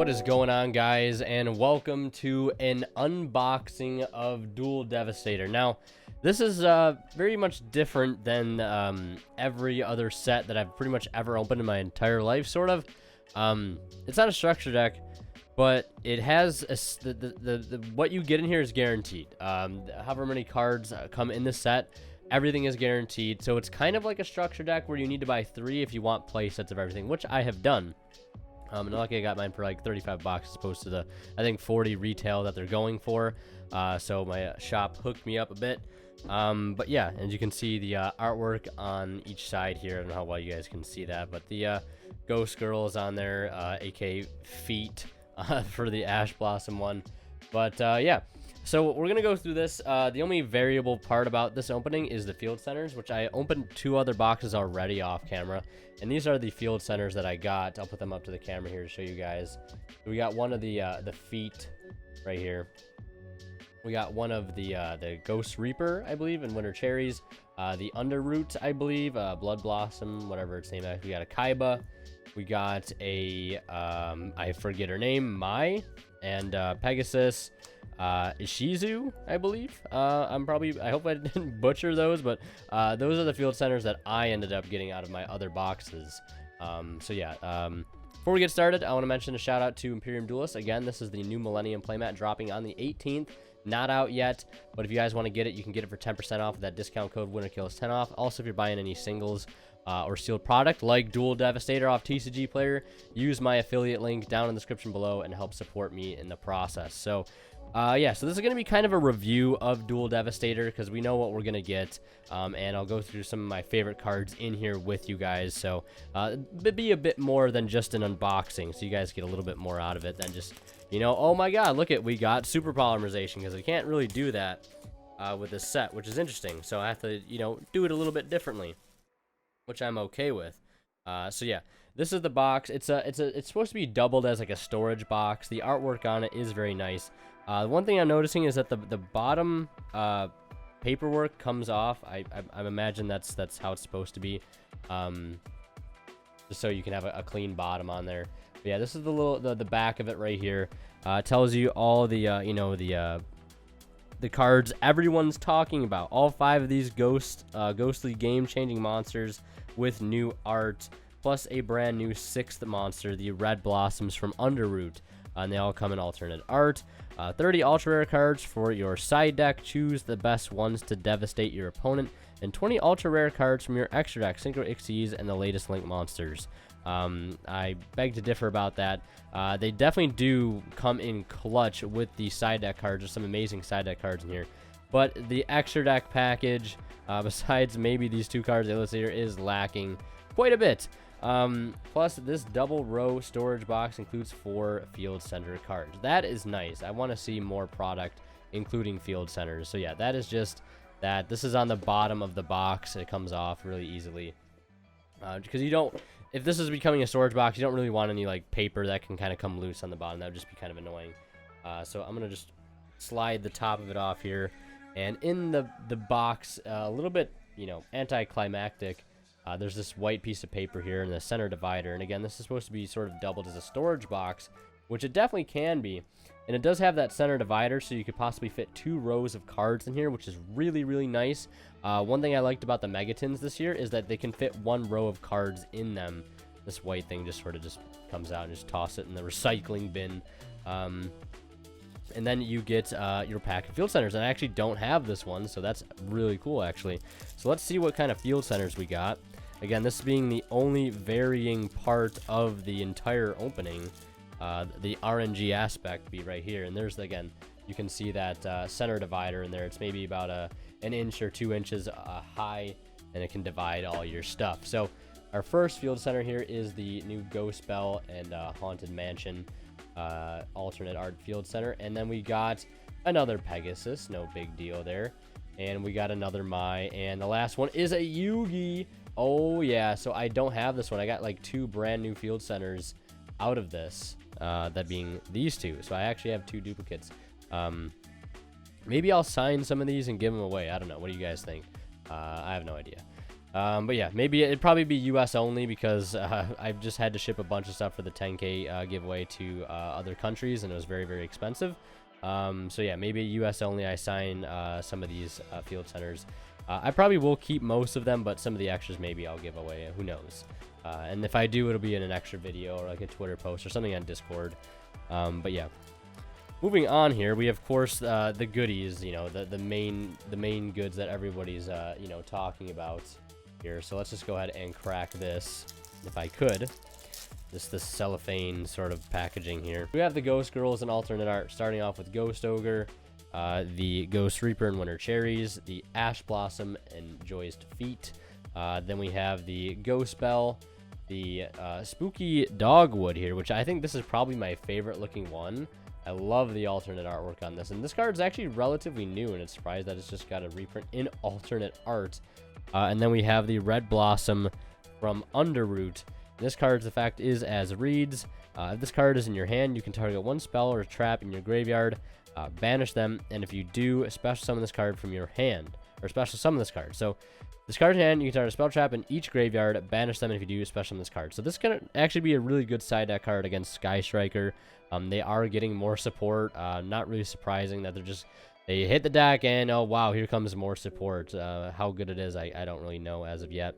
What is going on, guys, and welcome to an unboxing of Duel Devastator. Now, this is very much different than every other set that I've pretty much ever opened in my entire life, sort of. It's not a structure deck, but it has what you get in here is guaranteed. However many cards come in this set, everything is guaranteed. So it's kind of like a structure deck where you need to buy 3 if you want play sets of everything, which I have done. And lucky I got mine for like 35 bucks as opposed to the, I think, 40 retail that they're going for. So my shop hooked me up a bit. But yeah, as you can see, the artwork on each side here. I don't know how well you guys can see that, but the Ghost Girl is on there, aka Feet, for the Ash Blossom one. But yeah, so we're gonna go through this. The only variable part about this opening is the field centers, which I opened 2 other boxes already off camera, and these are the field centers that I got. I'll put them up to the camera here to show you guys. We got one of the Feet right here. We got one of the Ghost Reaper, I believe, and Winter Cherries. The Underroot, I believe, Blood Blossom, whatever its name is. We got a Kaiba. We got a I forget her name, Mai, and Pegasus. Ishizu, I believe. I hope I didn't butcher those, but those are the field centers that I ended up getting out of my other boxes. So yeah, before we get started, I want to mention a shout out to Imperium Duelist. Again, this is the new Millennium playmat dropping on the 18th. Not out yet, but if you guys want to get it, you can get it for 10% off with that discount code WinterKills10 off. Also, if you're buying any singles or sealed product like Duel Devastator off TCG Player, use my affiliate link down in the description below and help support me in the process. So yeah, so this is going to be kind of a review of Duel Devastator because we know what we're going to get, and I'll go through some of my favorite cards in here with you guys. So it'd be a bit more than just an unboxing, so you guys get a little bit more out of it than just, you know, oh my god, look at, we got super polymerization, because we can't really do that with this set, which is interesting. So I have to, you know, do it a little bit differently, which I'm okay with. So yeah, this is the box. It's supposed to be doubled as like a storage box. The artwork on it is very nice. One thing I'm noticing is that the bottom paperwork comes off. I imagine that's how it's supposed to be, just so you can have a clean bottom on there. But yeah, this is the back of it right here. It tells you all the you know, the cards everyone's talking about. All 5 of these ghostly game-changing monsters with new art, plus a brand new 6th monster, the Red Blossoms from Underroot. And they all come in alternate art. 30 ultra rare cards for your side deck. Choose the best ones to devastate your opponent. And 20 ultra rare cards from your extra deck, Synchro Ixies, and the latest Link monsters. I beg to differ about that. They definitely do come in clutch with the side deck cards. There's some amazing side deck cards in here. But the extra deck package, besides maybe these 2 cards I listed here, is lacking quite a bit. Plus, this double row storage box includes 4 field center cards. That is nice. I want to see more product, including field centers. So yeah, that is just that. This is on the bottom of the box. It comes off really easily. Because you don't, if this is becoming a storage box, you don't really want any like paper that can kind of come loose on the bottom. That would just be kind of annoying. So I'm going to just slide the top of it off here. And in the box, a little bit, you know, anticlimactic. There's this white piece of paper here in the center divider, and again, this is supposed to be sort of doubled as a storage box, which it definitely can be, and it does have that center divider, so you could possibly fit 2 rows of cards in here, which is really, really nice. One thing I liked about the Megatins this year is that they can fit 1 row of cards in them. This white thing just sort of just comes out and just toss it in the recycling bin. And then you get your pack of field centers, and I actually don't have this one, so that's really cool, actually. So let's see what kind of field centers we got. Again, this being the only varying part of the entire opening, the RNG aspect be right here. And there's, again, you can see that center divider in there. It's maybe about an inch or 2 inches high, and it can divide all your stuff. So our first field center here is the new Ghost Bell and Haunted Mansion alternate art field center. And then we got another Pegasus, no big deal there. And we got another Mai, and the last one is a Yugioh. Oh yeah, so I don't have this one. I got like 2 brand new field centers out of this, that being these 2. So I actually have 2 duplicates. Maybe I'll sign some of these and give them away. I don't know. What do you guys think? I have no idea. But yeah, maybe it'd probably be US only because I've just had to ship a bunch of stuff for the 10K giveaway to other countries, and it was very, very expensive. So yeah, maybe US only. I sign some of these field centers. I probably will keep most of them, but some of the extras maybe I'll give away. Who knows? And if I do, it'll be in an extra video or like a Twitter post or something on Discord. But yeah. Moving on here, we of course the goodies, you know, the main goods that everybody's you know, talking about here. So let's just go ahead and crack this, if I could. This cellophane sort of packaging here. We have the Ghost Girls in alternate art, starting off with Ghost Ogre, the Ghost Reaper and Winter Cherries, the Ash Blossom and Joy's Defeat. Then we have the Ghost Bell, the Spooky Dogwood here, which I think this is probably my favorite looking one. I love the alternate artwork on this, and this card is actually relatively new, and it's surprised that it's just got a reprint in alternate art. And then we have the Red Blossom from Underroot. This card's effect is as reads. If this card is in your hand, you can target one spell or trap in your graveyard, banish them, and if you do, special summon this card from your hand, or special summon this card. So this card's in hand, you can target a spell trap in each graveyard, banish them, and if you do, special summon this card. So this can actually be a really good side deck card against Sky Striker. They are getting more support. Not really surprising that they hit the deck and, oh wow, here comes more support. How good it is, I don't really know as of yet.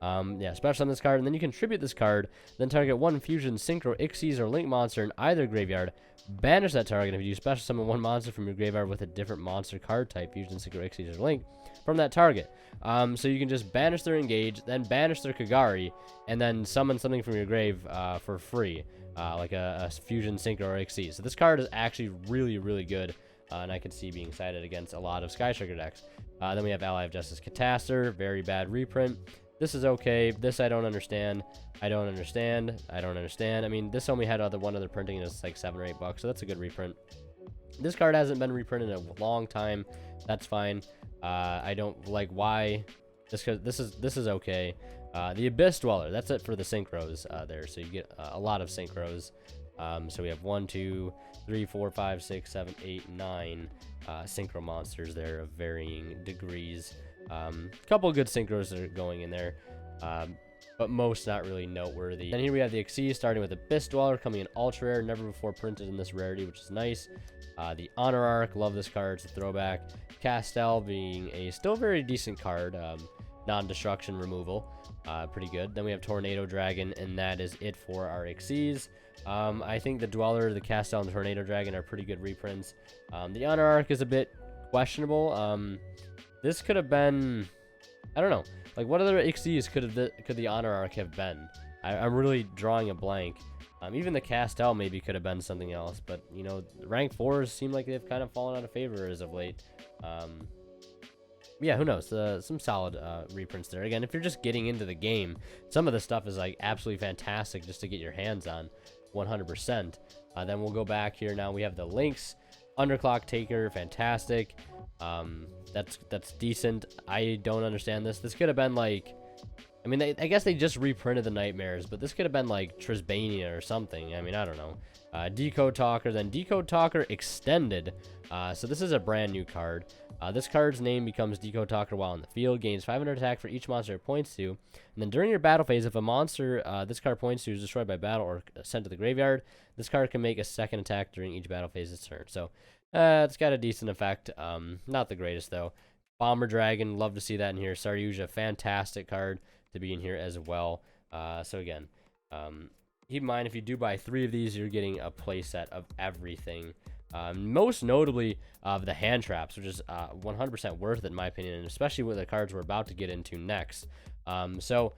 Yeah, special summon this card, and then you can tribute this card, then target one fusion, synchro, Ixies, or link monster in either graveyard, banish that target. If you do, special summon one monster from your graveyard with a different monster card type, fusion, synchro, Ixies, or link, from that target. So you can just banish their engage, then banish their Kagari, and then summon something from your grave for free, like a fusion, synchro, or Ixies. So this card is actually really, really good. And I could see being sided against a lot of Sky Striker decks. Then we have Ally of Justice Catastor, very bad reprint. This is okay. This I don't understand. I don't understand. I don't understand. I mean, this only had one other printing, and it's like $7 or $8, so that's a good reprint. This card hasn't been reprinted in a long time. That's fine. I don't like why. This is okay. The Abyss Dweller. That's it for the synchros there. So you get a lot of synchros. So we have 1, 2, 3, 4, 5, 6, 7, 8, 9 synchro monsters there of varying degrees. Couple good synchros that are going in there, but most not really noteworthy. And here we have the Xyz, starting with Abyss Dweller, coming in ultra rare, never before printed in this rarity, which is nice. The Honor Arc, love this card, it's a throwback. Castel being a still very decent card, non-destruction removal, pretty good. Then we have Tornado Dragon, and that is it for our Xyz. I think the Dweller, the Castel, and the Tornado Dragon are pretty good reprints. The Honor Arc is a bit questionable. This could have been, I don't know, like what other Xyz could the Honor Arc have been? I'm really drawing a blank. Even the Castel maybe could have been something else, but you know, rank 4s seem like they've kind of fallen out of favor as of late. Yeah, who knows? Some solid reprints there. Again, if you're just getting into the game, some of the stuff is like absolutely fantastic just to get your hands on, 100%. Then we'll go back here. Now we have the Lynx, Underclock Taker, fantastic. That's decent. I don't understand this. This could have been like, I mean, I guess they just reprinted the Nightmares, but this could have been like Trisbania or something. I mean, I don't know. Decode Talker, then Decode Talker Extended. So this is a brand new card. This card's name becomes Decode Talker while in the field, gains 500 attack for each monster it points to, and then during your battle phase, if a monster this card points to is destroyed by battle or sent to the graveyard, this card can make a second attack during each battle phase its turn. So it's got a decent effect. Not the greatest though. Bomber Dragon, love to see that in here. Saryuja, fantastic card to be in here as well. So again, keep in mind if you do buy 3 of these, you're getting a playset of everything. Most notably of the hand traps, which is 100% worth it in my opinion, and especially with the cards we're about to get into next. So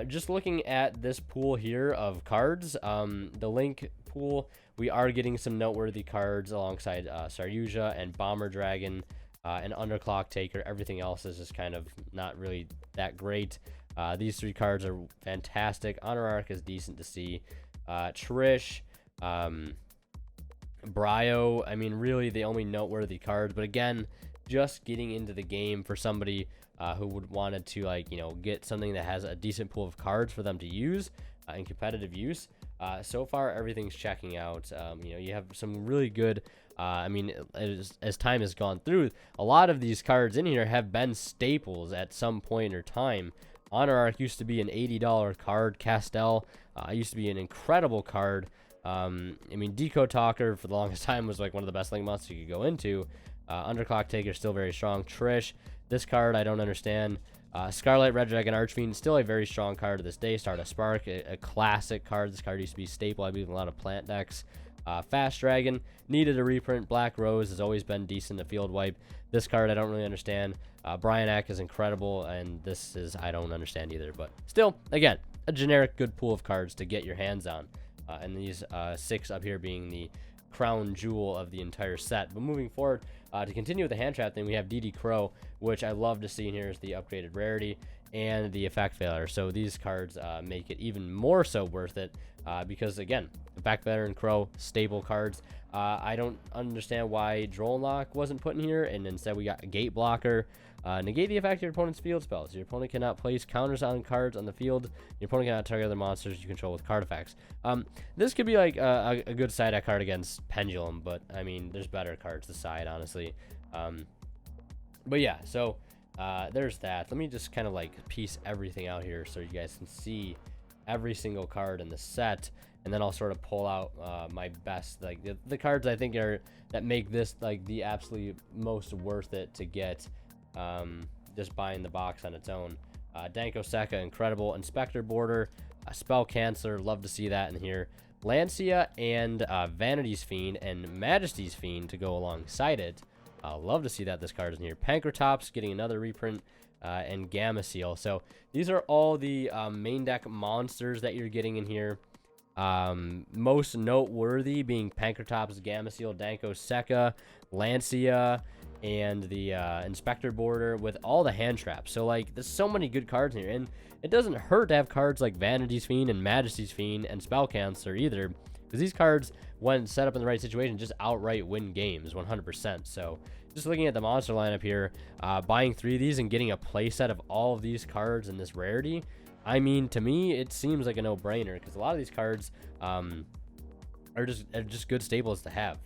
just looking at this pool here of cards, the Link pool, we are getting some noteworthy cards alongside Saryuja and Bomber Dragon and Underclock Taker. Everything else is just kind of not really that great. These 3 cards are fantastic. Honor Arc is decent to see. Trish, Bryo, I mean, really the only noteworthy cards. But again, just getting into the game for somebody who would wanted to, like, you know, get something that has a decent pool of cards for them to use in competitive use. So far, everything's checking out. You know, you have some really good. I mean, as time has gone through, a lot of these cards in here have been staples at some point or time. Honor Arc used to be an $80 card. Castel used to be an incredible card. I mean, Decode Talker for the longest time was like one of the best link monsters you could go into. Underclock Taker still very strong. Trish, this card I don't understand. Scarlet Red Dragon Archfiend, still a very strong card to this day. Stardust Spark, a classic card. This card used to be staple, I believe, in a lot of plant decks. Fast Dragon, needed a reprint. Black Rose has always been decent to field wipe. This card I don't really understand. Brian Eck is incredible, and this is I don't understand either. But still, again, a generic good pool of cards to get your hands on. And these 6 up here being the crown jewel of the entire set. But moving forward, to continue with the hand trap thing, we have DD Crow, which I love to see in here is the upgraded rarity and the effect failure. So these cards make it even more so worth it because, again, effect failure and Crow, stable cards. I don't understand why Droll Lock wasn't put in here, and instead we got a Gate Blocker. Negate the effect of your opponent's field spells. Your opponent cannot place counters on cards on the field. Your opponent cannot target other monsters you control with card effects. This could be like a good side deck card against Pendulum, but I mean, there's better cards to side, honestly. But yeah, so there's that. Let me just kind of like piece everything out here so you guys can see every single card in the set, and then I'll sort of pull out my best, like the cards I think are that make this like the absolutely most worth it to get. Just buying the box on its own. Danko Seka, incredible. Inspector Border, Spell Cancer, love to see that in here. Lancia and Vanity's Fiend and Majesty's Fiend to go alongside it. Love to see that this card is in here. Pankratops getting another reprint, and Gamma Seal. So these are all the main deck monsters that you're getting in here. Most noteworthy being Pankratops, Gamma Seal, Danko Seka, Lancia, and the Inspector Border with all the hand traps. So like there's so many good cards in here, and it doesn't hurt to have cards like Vanity's Fiend and Majesty's Fiend and Spell Cancer either, because these cards, when set up in the right situation, just outright win games 100%. So just looking at the monster lineup here, buying 3 of these and getting a playset of all of these cards in this rarity, I mean, to me it seems like a no-brainer, because a lot of these cards are just good staples to have.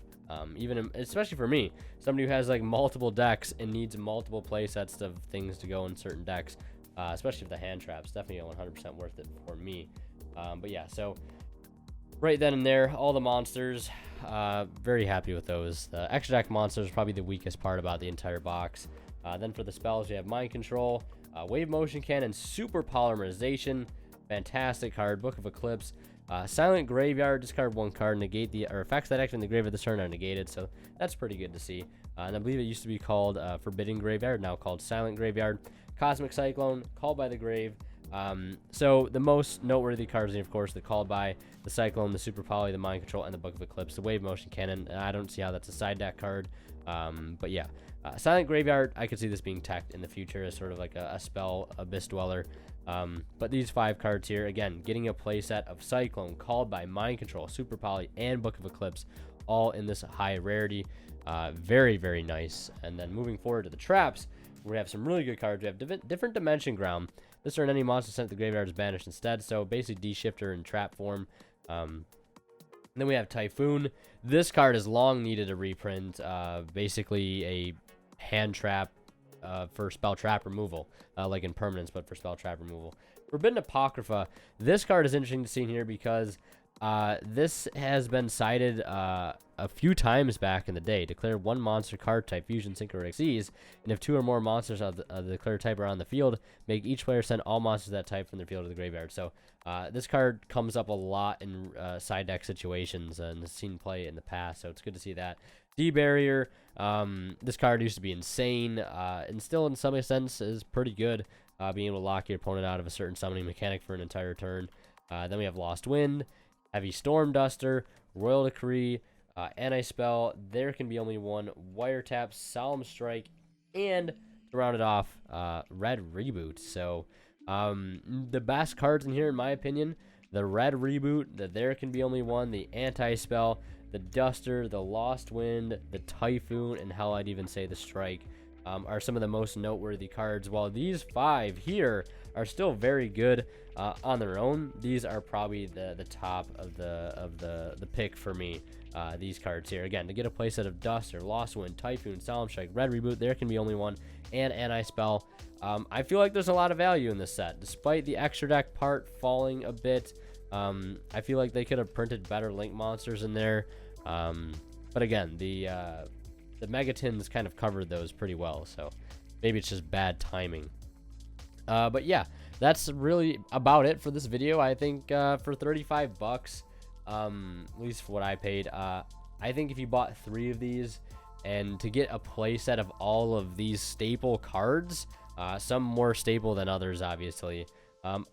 Especially for me, somebody who has like multiple decks and needs multiple play sets of things to go in certain decks, especially with the hand traps, definitely 100% worth it for me. But yeah, so right then and there, all the monsters, very happy with those. The extra deck monsters is probably the weakest part about the entire box. Then for the spells, we have Mind Control, Wave Motion Cannon, Super Polymerization, fantastic card, Book of Eclipse. Silent Graveyard, discard 1 card, negate the effects that act in the graveyard this turn are negated, so that's pretty good to see. And I believe it used to be called Forbidden Graveyard, now called Silent Graveyard. Cosmic Cyclone, Called by the Grave. So the most noteworthy cards are, of course, the Called by, the Cyclone, the Super Poly, the Mind Control, and the Book of Eclipse. The Wave Motion Cannon, I don't see how that's a side deck card, but yeah. Silent Graveyard, I could see this being teched in the future as sort of like a spell Abyss Dweller. But these 5 cards here, again, getting a playset of Cyclone, Called by, Mind Control, Super Poly, and Book of Eclipse, all in this high rarity. Very, very nice. And then moving forward to the traps, we have some really good cards. We have different Dimension Ground. This turn, any monster sent to the graveyard is banished instead, so basically D-Shifter in trap form. Then we have Typhoon. This card has long needed a reprint, basically a hand trap for spell trap removal, like in permanence, but for spell trap removal. Forbidden Apocrypha. This card is interesting to see in here because this has been cited a few times back in the day. Declare 1 monster card type, fusion, synchro, or Xyz, and if 2 or more monsters of the declared type are on the field, make each player send all monsters of that type from their field to the graveyard. So this card comes up a lot in side deck situations and has seen play in the past, so it's good to see that. D-Barrier, this card used to be insane, and still in some sense is pretty good, being able to lock your opponent out of a certain summoning mechanic for an entire turn. Then we have Lost Wind, Heavy Storm Duster, Royal Decree, Anti-Spell, there can be only 1, Wiretap, Solemn Strike, and to round it off, Red Reboot. So the best cards in here, in my opinion, the Red Reboot, the There Can Be Only 1, the Anti-Spell, the Duster, the Lost Wind, the Typhoon, and hell, I'd even say the Strike, are some of the most noteworthy cards. While these 5 here are still very good on their own, these are probably the top of the pick for me. These cards here, again, to get a playset of Duster, Lost Wind, Typhoon, Solemn Strike, Red Reboot, There Can Be Only 1, and Anti-Spell. I feel like there's a lot of value in this set, despite the extra deck part falling a bit. I feel like they could have printed better Link monsters in there. But again, the Megatins kind of covered those pretty well, so maybe it's just bad timing. But yeah, that's really about it for this video. I think for 35 bucks, at least for what I paid, I think if you bought 3 of these, and to get a play set of all of these staple cards, some more staple than others, obviously,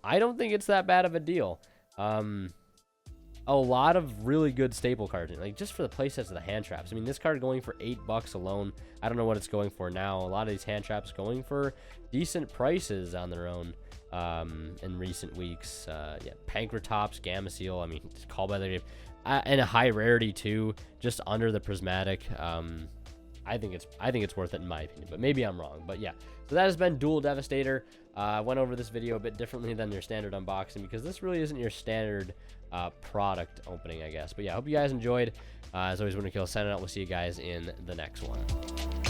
I don't think it's that bad of a deal. A lot of really good staple cards, like just for the playsets of the hand traps. I mean, this card going for $8 alone. I don't know what it's going for now. A lot of these hand traps going for decent prices on their own in recent weeks. Yeah, Pankratops, Gamma Seal. I mean, just call by their name, and a high rarity too, just under the prismatic. I think it's worth it in my opinion, but maybe I'm wrong. But yeah, so that has been Duel Devastator. I went over this video a bit differently than your standard unboxing because this really isn't your standard product opening, I guess. But yeah, I hope you guys enjoyed. As always, Winter Kill signing out. We'll see you guys in the next one.